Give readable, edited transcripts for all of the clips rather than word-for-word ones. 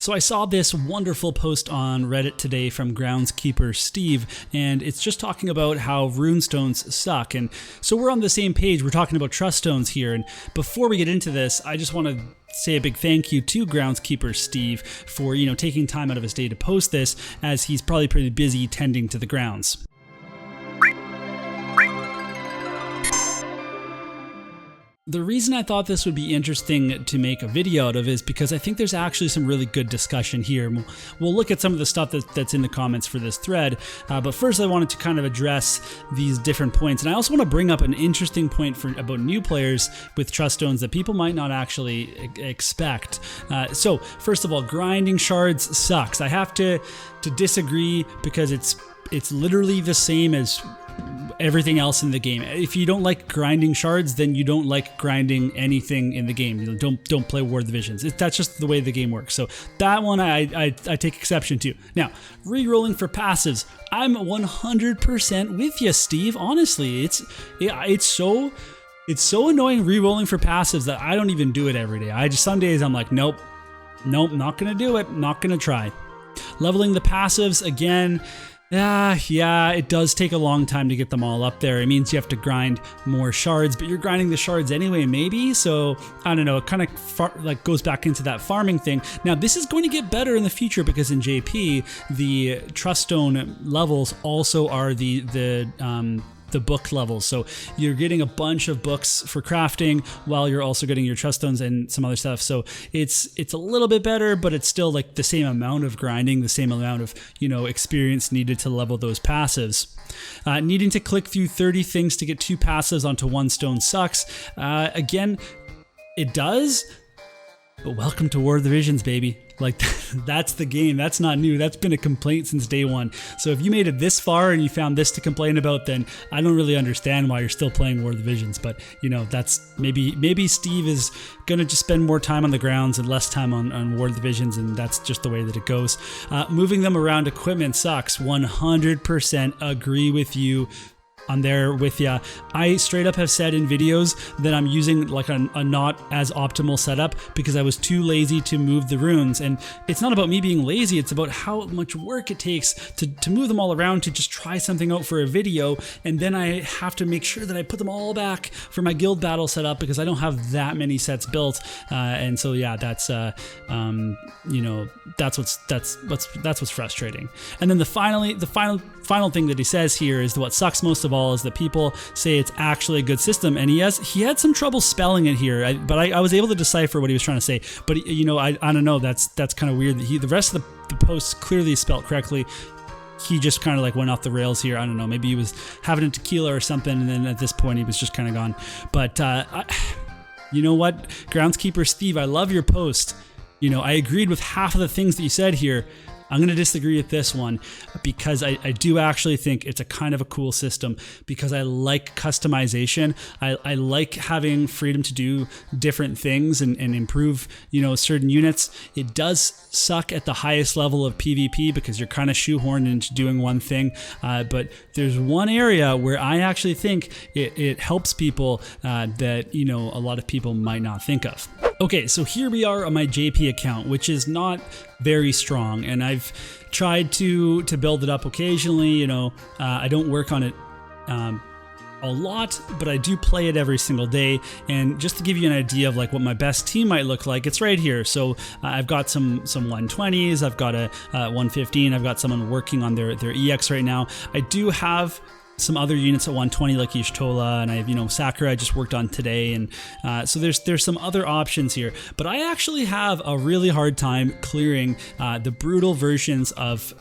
So I saw this wonderful post on Reddit today from Groundskeeper Steve, and it's just talking about how runestones suck. And so we're on the same page. We're talking about trust stones here. And before we get into this, I just want to say a big thank you to Groundskeeper Steve for, taking time out of his day to post this, as he's probably pretty busy tending to the grounds. The reason I thought this would be interesting to make a video out of is because I think there's actually some really good discussion here. We'll look at some of the stuff that's in the comments for this thread, but first I wanted to kind of address these different points. And I also want to bring up an interesting point about new players with trust stones that people might not actually expect. So first of all, grinding shards sucks. I have to disagree, because it's literally the same as everything else in the game. If you don't like grinding shards, then you don't like grinding anything in the game. Don't play War of the Visions. That's just the way the game works. So that one I take exception to. Now, re-rolling for passives, I'm 100% with you, Steve. Honestly, it's so annoying re-rolling for passives that I don't even do it every day. Some days I'm like, nope, not gonna do it. Not gonna try. Leveling the passives again. Yeah, it does take a long time to get them all up there. It means you have to grind more shards, but you're grinding the shards anyway, maybe? So, I don't know, it kind of goes back into that farming thing. Now, this is going to get better in the future, because in JP, the trust stone levels also are the book levels. So you're getting a bunch of books for crafting while you're also getting your trust stones and some other stuff. So it's a little bit better, but it's still like the same amount of grinding, the same amount of, experience needed to level those passives. Needing to click through 30 things to get 2 passives onto 1 stone sucks. Again, it does, but welcome to War of the Visions, baby. Like, that's the game. That's not new. That's been a complaint since day one. So if you made it this far and you found this to complain about, then I don't really understand why you're still playing War of the Visions. But, that's maybe Steve is going to just spend more time on the grounds and less time on War of the Visions, and that's just the way that it goes. Moving them around equipment sucks. 100% agree with you. I'm there with ya. I straight up have said in videos that I'm using like a not as optimal setup because I was too lazy to move the runes. And it's not about me being lazy, it's about how much work it takes to move them all around, to just try something out for a video. And then I have to make sure that I put them all back for my guild battle setup, because I don't have that many sets built. And so yeah, that's what's frustrating. And then the final thing that he says here is what sucks most of all is that people say it's actually a good system, and he had some trouble spelling it here, but I was able to decipher what he was trying to say. But I don't know, that's kind of weird. The rest of the post clearly spelled correctly. He just kind of like went off the rails here. I don't know, maybe he was having a tequila or something, and then at this point he was just kind of gone. But you know what, Groundskeeper Steve, I love your post. I agreed with half of the things that you said here. I'm going to disagree with this one, because I do actually think it's a kind of a cool system, because I like customization. I like having freedom to do different things and improve, certain units. It does suck at the highest level of PvP because you're kind of shoehorned into doing one thing. But there's one area where I actually think it helps people that, a lot of people might not think of. Okay, so here we are on my JP account, which is not very strong, and I've tried to build it up occasionally. I don't work on it a lot, but I do play it every single day. And just to give you an idea of like what my best team might look like, it's right here. So I've got some 120s, I've got a 115, I've got someone working on their EX right now. I do have some other units at 120 like Ishtola, and I have, Sakura I just worked on today, and so there's some other options here. But I actually have a really hard time clearing the brutal versions of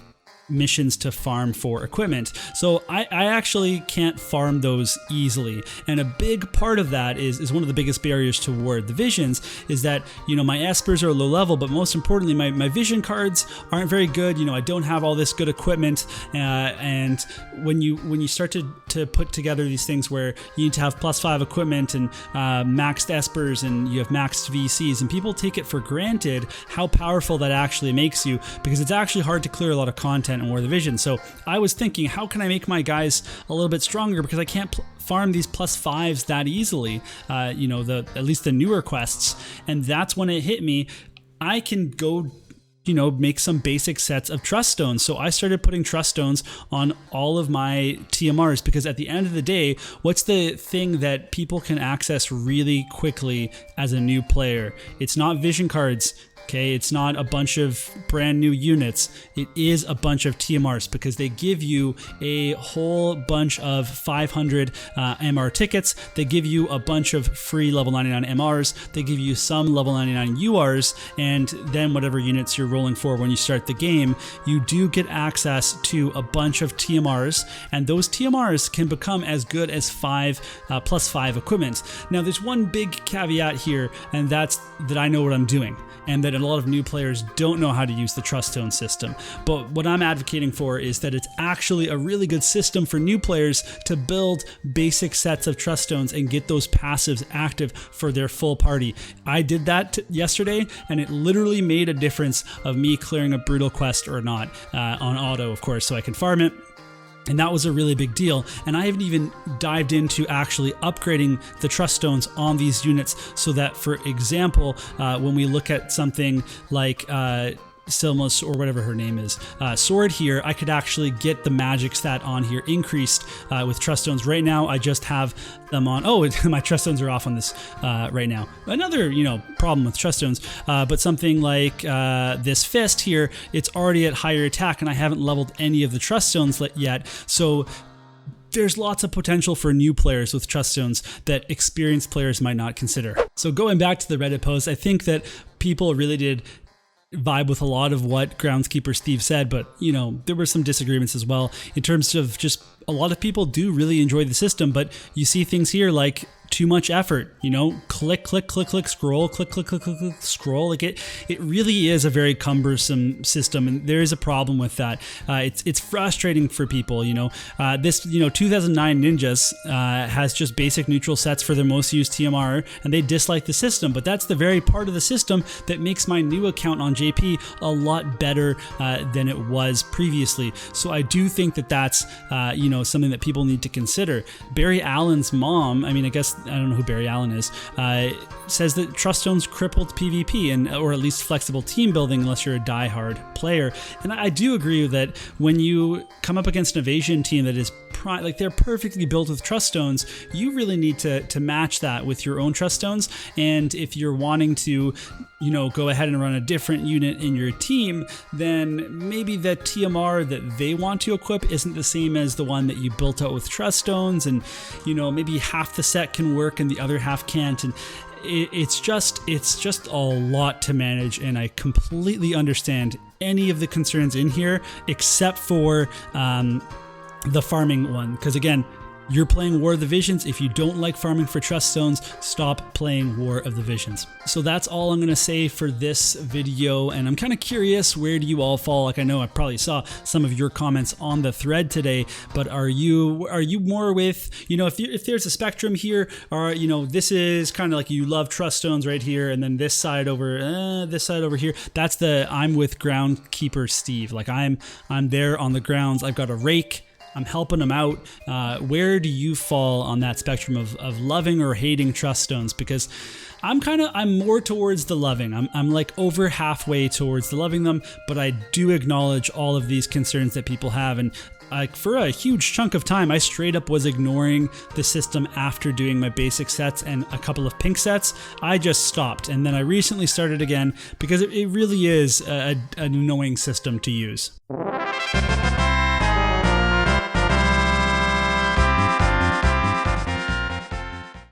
missions to farm for equipment. So I actually can't farm those easily. And a big part of that is one of the biggest barriers to War of the Visions is that, my espers are low level, but most importantly, my vision cards aren't very good. I don't have all this good equipment. And when you start to put together these things where you need to have +5 equipment and maxed espers and you have maxed VCs, and people take it for granted how powerful that actually makes you, because it's actually hard to clear a lot of content in War of the Vision. So I was thinking, how can I make my guys a little bit stronger, because I can't farm these +5s that easily, at least the newer quests. And that's when it hit me. I can go make some basic sets of trust stones. So I started putting trust stones on all of my TMRs, because at the end of the day, what's the thing that people can access really quickly as a new player? It's not vision cards. Okay, it's not a bunch of brand new units. It is a bunch of TMRs, because they give you a whole bunch of 500 MR tickets. They give you a bunch of free level 99 MRs. They give you some level 99 URs, and then whatever units you're rolling for when you start the game, you do get access to a bunch of TMRs, and those TMRs can become as good as 5 plus 5 equipment. Now, there's one big caveat here, and that's that I know what I'm doing, and that a lot of new players don't know how to use the trust stone system. But what I'm advocating for is that it's actually a really good system for new players to build basic sets of trust stones and get those passives active for their full party. I did that yesterday, and it literally made a difference of me clearing a brutal quest or not, on auto, of course, so I can farm it. And that was a really big deal. And I haven't even dived into actually upgrading the trust stones on these units, so that, for example, when we look at something like Silmus, or whatever her name is, sword here, I could actually get the magic stat on here increased with trust stones. Right now, I just have them on. Oh, my trust stones are off on this right now. Another, problem with trust stones. But something like this fist here, it's already at higher attack, and I haven't leveled any of the trust stones yet. So there's lots of potential for new players with trust stones that experienced players might not consider. So going back to the Reddit post, I think that people really did vibe with a lot of what Groundskeeper Steve said, but there were some disagreements as well in terms of just a lot of people do really enjoy the system, but you see things here like too much effort, click, click, click, click, scroll, click, click, click, click, click, scroll. Like it really is a very cumbersome system, and there is a problem with that. It's frustrating for people. This 2009 Ninjas has just basic neutral sets for their most used TMR, and they dislike the system. But that's the very part of the system that makes my new account on JP a lot better than it was previously. So I do think that that's something that people need to consider. Barry Allen's mom, I guess I don't know who Barry Allen is, says that trust stones crippled PvP or at least flexible team building unless you're a die-hard player. And I do agree that when you come up against an evasion team that is they're perfectly built with trust stones, you really need to match that with your own trust stones. And if you're wanting to go ahead and run a different unit in your team, then maybe the TMR that they want to equip isn't the same as the one that you built out with trust stones, and maybe half the set can work and the other half can't, and it's just a lot to manage. And I completely understand any of the concerns in here except for the farming one, because again, you're playing War of the Visions. If you don't like farming for trust stones, stop playing War of the Visions. So that's all I'm going to say for this video, and I'm kind of curious, where do you all fall? Like, I know I probably saw some of your comments on the thread today, but are you more with, if there's a spectrum here, or this is kind of like you love trust stones right here, and then this side over here, that's I'm with Groundkeeper Steve. Like I'm there on the grounds. I've got a rake. I'm helping them out. Where do you fall on that spectrum of loving or hating trust stones? Because I'm more towards the loving. I'm like over halfway towards the loving them, but I do acknowledge all of these concerns that people have. And for a huge chunk of time, I straight up was ignoring the system after doing my basic sets and a couple of pink sets. I just stopped, and then I recently started again because it really is an annoying system to use.